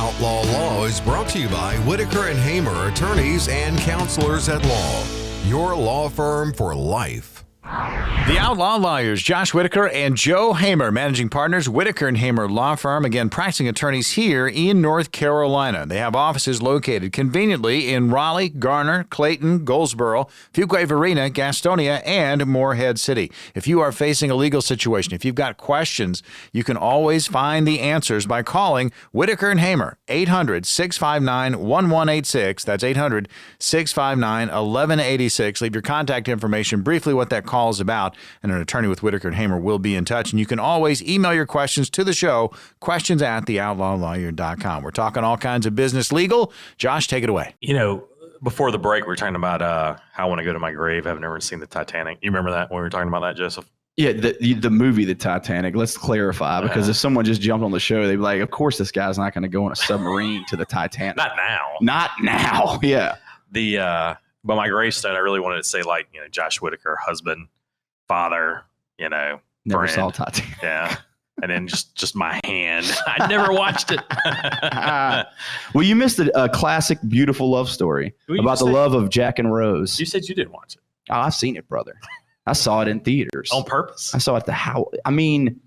Outlaw Law is brought to you by Whitaker and Hamer, attorneys and counselors at law. Your law firm for life. The Outlaw Lawyers, Josh Whitaker and Joe Hamer, managing partners, Whitaker and Hamer Law Firm, again, practicing attorneys here in North Carolina. They have offices located conveniently in Raleigh, Garner, Clayton, Goldsboro, Fuquay-Varina, Gastonia, and Morehead City. If you are facing a legal situation, if you've got questions, you can always find the answers by calling Whitaker and Hamer, 800-659-1186. That's 800-659-1186. Leave your contact information, briefly what that call is about, and an attorney with Whitaker and Hamer will be in touch. And you can always email your questions to the show, questions@theoutlawlawyer.com. We're talking all kinds of business legal. Josh, take it away. You know, before the break, we were talking about how I want to go to my grave. I've never seen the Titanic. You remember that when we were talking about that, Joseph? Yeah, the movie, The Titanic. Let's clarify, because if someone just jumped on the show, they'd be like, of course this guy's not going to go on a submarine to the Titanic. Not now. Not now, yeah. But my gravestone, I really wanted to say, like, you know, Josh Whitaker, husband, father, you know, Never friend. saw Titanic. Yeah. And then just my hand. I never watched it. Well, you missed a classic, beautiful love story about the love of Jack and Rose. You said you didn't watch it. Oh, I've seen it, brother. I saw it in theaters. On purpose? I saw it at the house. I mean,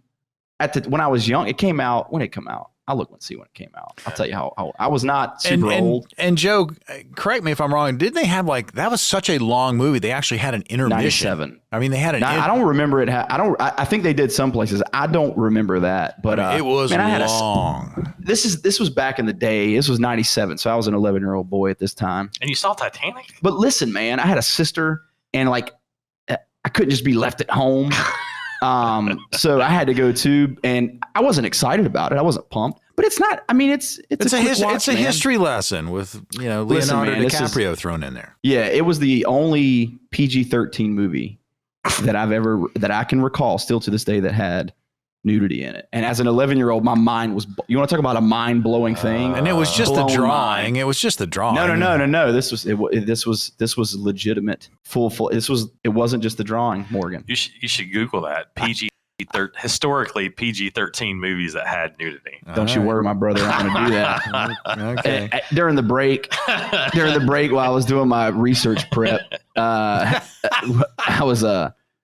when I was young, it came out. When it came out? I'll look and see when it came out. I'll tell you how I was not super old. And Joe, correct me if I'm wrong. Didn't they have that was such a long movie? They actually had an intermission. 97. I mean, they had an. I don't remember it. I think they did some places. I don't remember that, but it was long. This was back in the day. This was 97, so I was an 11-year-old boy at this time. And you saw Titanic? But listen, man, I had a sister, and I couldn't just be left at home. So I had to go too, and I wasn't excited about it. I wasn't pumped, but it's not. I mean, it's a history lesson with Leonardo DiCaprio thrown in there. Yeah, it was the only PG-13 movie that I can recall still to this day that had nudity in it. And as an 11-year-old, my mind was. You want to talk about a mind-blowing thing? And it was just the drawing. It was just the drawing. No. This was legitimate. Full. It wasn't just the drawing, Morgan. You should Google that. Historically PG-13 movies that had nudity. Don't you worry, my brother. I'm going to do that. Okay. During the break, while I was doing my research prep, I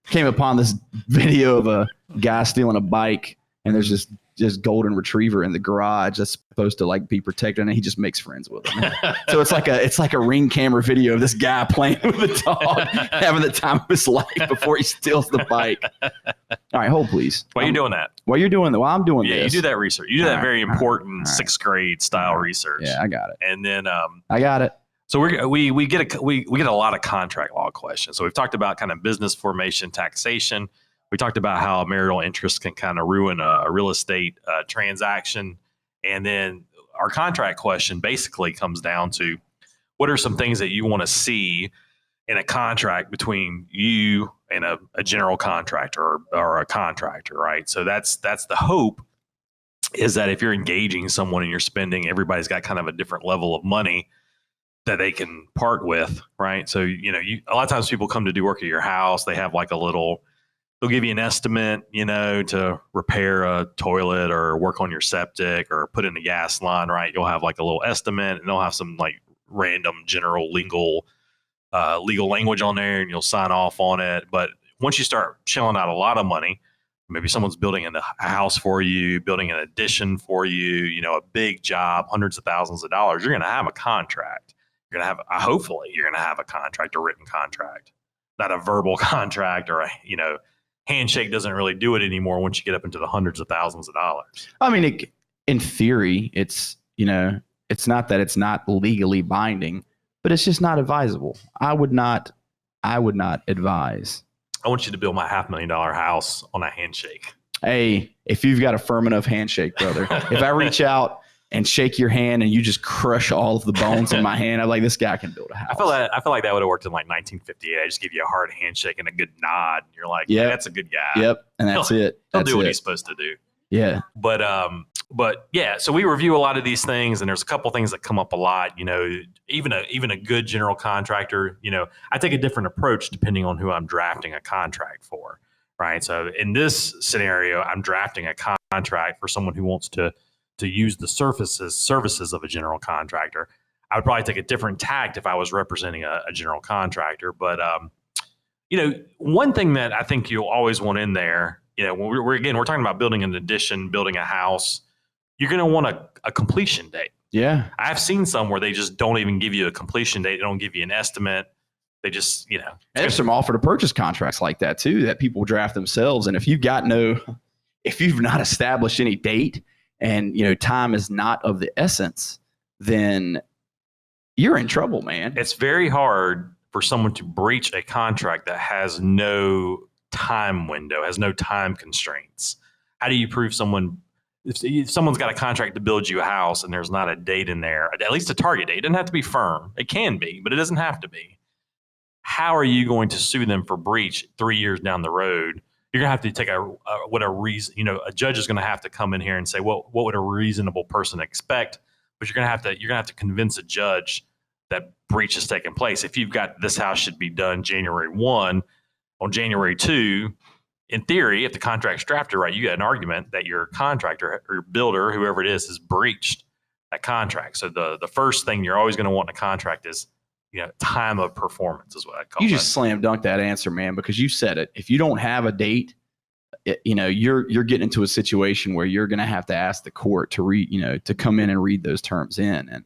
came upon this video of a guy stealing a bike, and there's this golden retriever in the garage that's supposed to be protected, and he just makes friends with him. So it's like a ring camera video of this guy playing with a dog, having the time of his life before he steals the bike. All right, hold please. Why are you doing that? While you're doing that, while I'm doing this. Yeah, you do that research. You do that very important sixth grade style research. Yeah, I got it. And then I got it. So we get a lot of contract law questions. So we've talked about kind of business formation, taxation. We talked about how marital interest can kind of ruin a real estate transaction. And then our contract question basically comes down to what are some things that you want to see in a contract between you and a general contractor or a contractor, right? So that's the hope, is that if you're engaging someone and you're spending, everybody's got kind of a different level of money that they can part with, right? So, a lot of times people come to do work at your house. They have they'll give you an estimate, to repair a toilet or work on your septic or put in a gas line, right? You'll have a little estimate, and they'll have some random general legal language on there, and you'll sign off on it. But once you start shelling out a lot of money, maybe someone's building a house for you, building an addition for you, a big job, hundreds of thousands of dollars, you're going to have a contract. Hopefully you're going to have a contract, a written contract, not a verbal contract, or handshake doesn't really do it anymore once you get up into the hundreds of thousands of dollars. I mean, in theory, it's not that it's not legally binding, but it's just not advisable. I would not advise. I want you to build my $500,000 house on a handshake. Hey, if you've got a firm enough handshake, brother, if I reach out and shake your hand and you just crush all of the bones in my hand, I'm like, this guy can build a house. I feel like that would have worked in 1958. I just give you a hard handshake and a good nod, and you're like, yeah, that's a good guy. Yep, and that's it. He'll do what he's supposed to do. Yeah. But yeah, so we review a lot of these things, and there's a couple things that come up a lot. Even a good general contractor, I take a different approach depending on who I'm drafting a contract for, right? So in this scenario, I'm drafting a contract for someone who wants to use the services of a general contractor. I would probably take a different tact if I was representing a general contractor. But one thing that I think you'll always want in there, when we're talking about building an addition, building a house, you're going to want a completion date. Yeah. I've seen some where they just don't even give you a completion date. They don't give you an estimate. They just, And there's some offer to purchase contracts like that too, that people draft themselves. And if you've not established any date and, time is not of the essence, then you're in trouble, man. It's very hard for someone to breach a contract that has no time window, has no time constraints. How do you prove someone, if someone's got a contract to build you a house and there's not a date in there, at least a target date? It doesn't have to be firm. It can be, but it doesn't have to be. How are you going to sue them for breach 3 years down the road? You're gonna have to take a judge is gonna have to come in here and say, well, what would a reasonable person expect? But you're gonna have to convince a judge that breach has taken place. If you've got this house should be done January 1, on January 2, in theory, if the contract's drafted right, you got an argument that your contractor or your builder, whoever it is, has breached that contract. So the first thing you're always going to want in a contract is, time of performance is what I call it. You just slam dunk that answer, man, because you said it. If you don't have a date, you're getting into a situation where you're going to have to ask the court to read, to come in and read those terms in.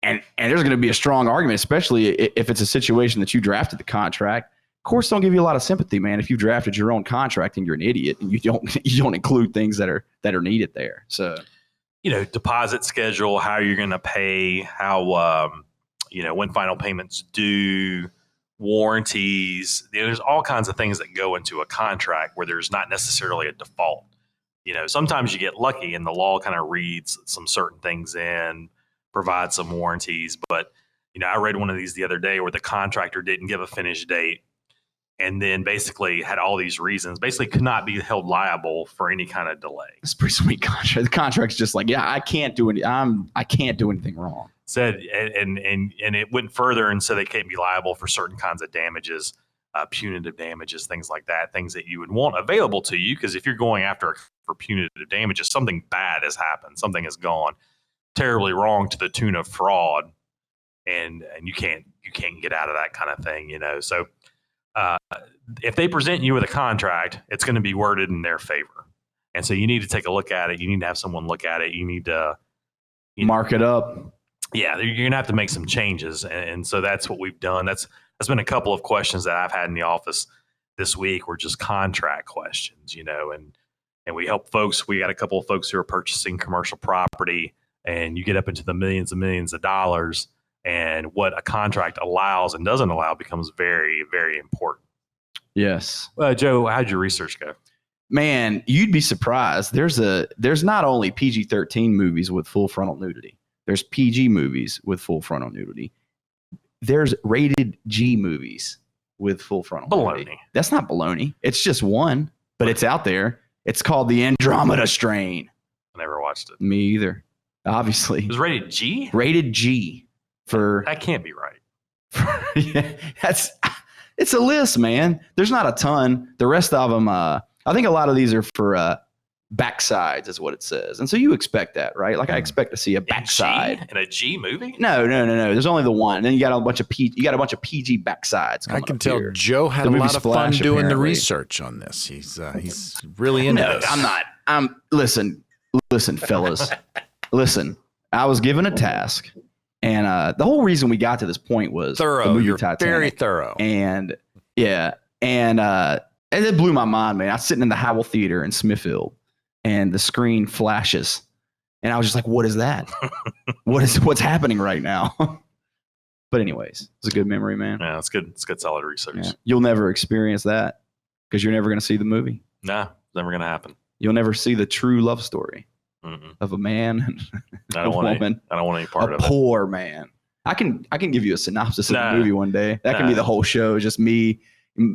And there's going to be a strong argument, especially if it's a situation that you drafted the contract. Courts don't give you a lot of sympathy, man. If you drafted your own contract and you're an idiot and you don't include things that are needed there. So, deposit schedule, how you're going to pay, how when final payments due, warranties. There's all kinds of things that go into a contract where there's not necessarily a default. Sometimes you get lucky and the law kind of reads some certain things in, provides some warranties. But I read one of these the other day where the contractor didn't give a finish date, and then basically had all these reasons, basically could not be held liable for any kind of delay. It's a pretty sweet contract. The contract's just like, yeah, I can't do anything wrong. Said, and it went further and said they can't be liable for certain kinds of damages, punitive damages, things like that, things that you would want available to you. Because if you're going after for punitive damages, something bad has happened, something has gone terribly wrong to the tune of fraud, and you can't get out of that kind of thing, So if they present you with a contract, it's going to be worded in their favor. And so you need to take a look at it. You need to have someone look at it. You need to mark it up. Yeah, you're going to have to make some changes. And so that's what we've done. That's been a couple of questions that I've had in the office this week were just contract questions, and we help folks. We got a couple of folks who are purchasing commercial property, and you get up into the millions and millions of dollars. And what a contract allows and doesn't allow becomes very, very important. Yes. Joe, how'd your research go? Man, you'd be surprised. There's not only PG-13 movies with full frontal nudity. There's PG movies with full frontal nudity. There's rated G movies with full frontal nudity. That's not baloney. It's just one, but it's out there. It's called The Andromeda Strain. I never watched it. Me either. Obviously. It was rated G? Rated G. That can't be right. Yeah, it's a list, man. There's not a ton. The rest of them, I think a lot of these are for backsides, is what it says. And so you expect that, right? Like I expect to see a backside in a G movie. No. There's only the one. And then you got a bunch of PG backsides. I can tell Joe had a lot of fun doing the research on this. He's really into this. I'm not. Listen, fellas. Listen, I was given a task. And the whole reason we got to this point was thorough. The movie You're Titanic. Very thorough. And and it blew my mind, man. I was sitting in the Howell Theater in Smithfield, and the screen flashes, and I was just like, "What is that? What's happening right now?" But anyways, it's a good memory, man. Yeah, it's good. It's good, solid research. Yeah. You'll never experience that because you're never going to see the movie. Nah, it's never going to happen. You'll never see the true love story. Of a man and a woman. I don't want any part of it. A poor man. I can give you a synopsis of the movie one day. That can be the whole show, just me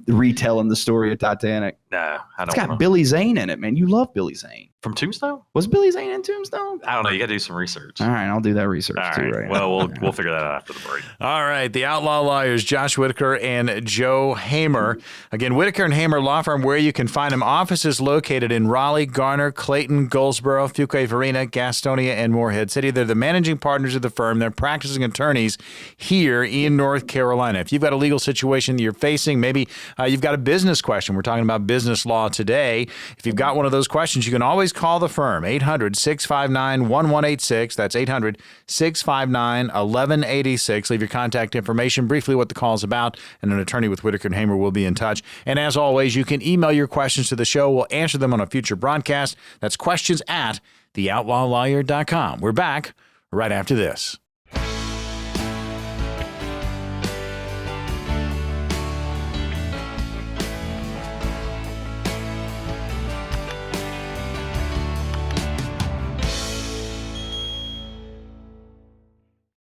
retelling the story of Titanic. No, I It's don't got know. Billy Zane in it, man. You love Billy Zane. From Tombstone? Was Billy Zane in Tombstone? I don't know. You got to do some research. All right, I'll do that research All too. right. Right. Well, now. we'll figure that out after the break. All right. The Outlaw Lawyers, Josh Whitaker and Joe Hamer. Again, Whitaker and Hamer Law Firm, where you can find them. Offices located in Raleigh, Garner, Clayton, Goldsboro, Fuquay Varina, Gastonia, and Morehead City. They're the managing partners of the firm. They're practicing attorneys here in North Carolina. If you've got a legal situation you're facing, maybe you've got a business question. We're talking about business law today. If you've got one of those questions, you can always call the firm, 800-659-1186. That's 800-659-1186. Leave your contact information, briefly what the call is about, and an attorney with Whitaker and Hamer will be in touch. And as always, you can email your questions to the show. We'll answer them on a future broadcast. That's questions@theoutlawlawyer.com. We're back right after this.